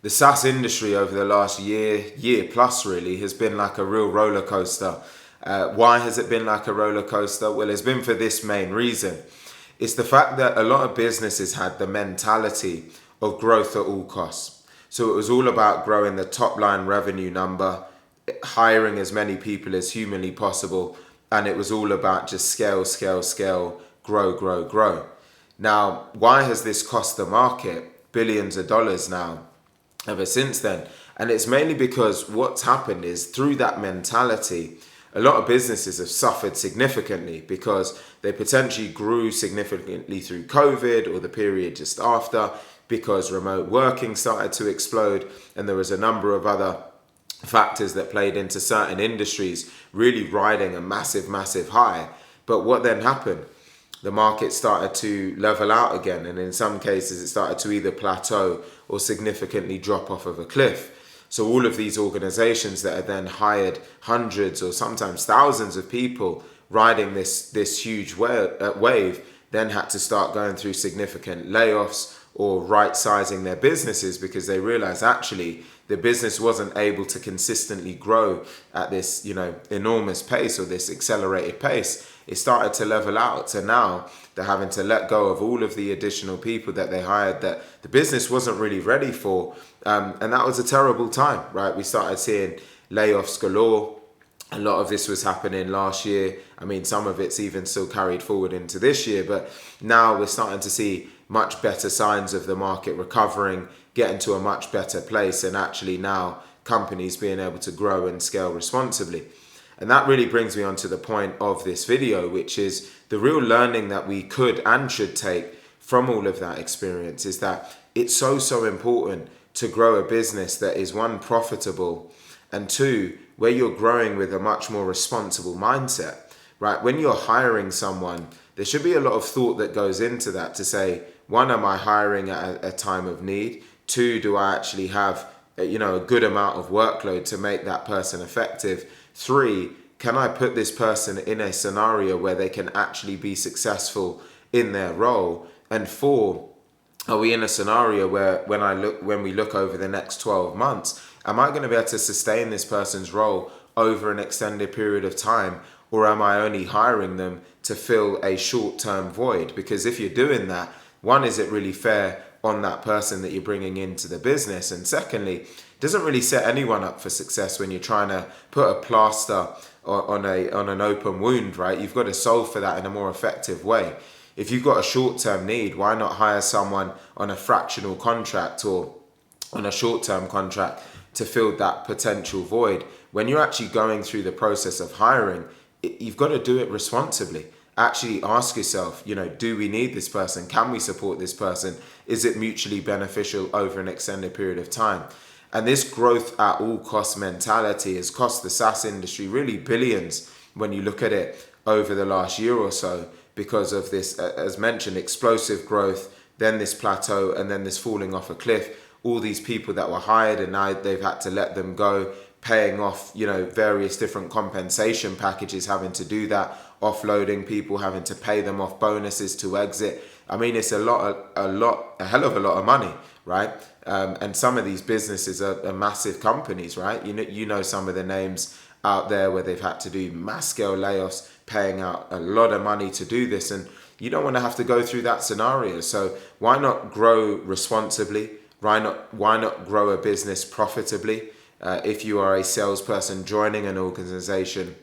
The SaaS industry over the last year plus really, has been like a real roller coaster. Why has it been like a roller coaster? Well, it's been for this main reason. It's the fact that a lot of businesses had the mentality of growth at all costs. So it was all about growing the top line revenue number, hiring as many people as humanly possible, and it was all about just scale, grow. Now, why has this cost the market billions of dollars now ever since then? And it's mainly because what's happened is, through that mentality, a lot of businesses have suffered significantly because they potentially grew significantly through COVID or the period just after, because remote working started to explode, and there was a number of other factors that played into certain industries really riding a massive high. But what then happened? The market started to level out again, and in some cases it started to either plateau or significantly drop off of a cliff. So all of these organizations that had then hired hundreds or sometimes thousands of people riding this huge wave then had to start going through significant layoffs or right-sizing their businesses, because they realized actually the business wasn't able to consistently grow at this, enormous pace or this accelerated pace. It started to level out. So now they're having to let go of all of the additional people that they hired that the business wasn't really ready for. And that was a terrible time, right? We started seeing layoffs galore. A lot of this was happening last year. I mean, some of it's even still carried forward into this year, but now we're starting to see much better signs of the market recovering, getting to a much better place, and actually now companies being able to grow and scale responsibly. And that really brings me on to the point of this video, which is the real learning that we could and should take from all of that experience is that it's so important to grow a business that is, one, profitable, and two, where you're growing with a much more responsible mindset, right? When you're hiring someone, there should be a lot of thought that goes into that to say, one, am I hiring at a time of need? Two, do I actually have a good amount of workload to make that person effective? Three, can I put this person in a scenario where they can actually be successful in their role? And four, are we in a scenario where when we look over the next 12 months, am I going to be able to sustain this person's role over an extended period of time? Or am I only hiring them to fill a short-term void? Because if you're doing that, one, is it really fair on that person that you're bringing into the business? And secondly, it doesn't really set anyone up for success when you're trying to put a plaster on an open wound, right? You've got to solve for that in a more effective way. If you've got a short-term need, why not hire someone on a fractional contract or on a short-term contract to fill that potential void? When you're actually going through the process of hiring, you've got to do it responsibly. Actually ask yourself, do we need this person? Can we support this person? Is it mutually beneficial over an extended period of time? And this growth at all cost mentality has cost the SaaS industry really billions when you look at it over the last year or so, because of this, as mentioned, explosive growth, then this plateau, and then this falling off a cliff. All these people that were hired, and now they've had to let them go, paying off, various different compensation packages, having to do that, offloading people, having to pay them off bonuses to exit. I mean, it's a hell of a lot of money, right? And some of these businesses are massive companies, right? You know some of the names out there where they've had to do mass scale layoffs, paying out a lot of money to do this, and you don't want to have to go through that scenario. So why not grow responsibly? Why not grow a business profitably? If you are a salesperson joining an organization,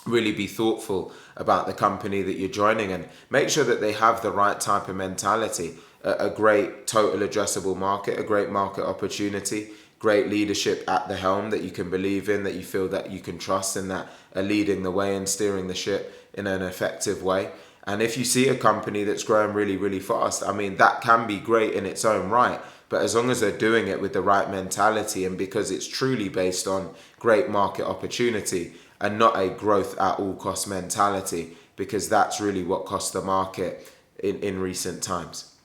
really be thoughtful about the company that you're joining and make sure that they have the right type of mentality, a great total addressable market, a great market opportunity, great leadership at the helm that you can believe in, that you feel that you can trust, and that are leading the way and steering the ship in an effective way. And if you see a company that's growing really fast, I mean, that can be great in its own right. But as long as they're doing it with the right mentality, and because it's truly based on great market opportunity and not a growth at all cost mentality, because that's really what cost the market in recent times.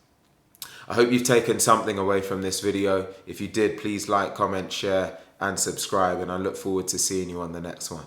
I hope you've taken something away from this video. If you did, please like, comment, share, and subscribe. And I look forward to seeing you on the next one.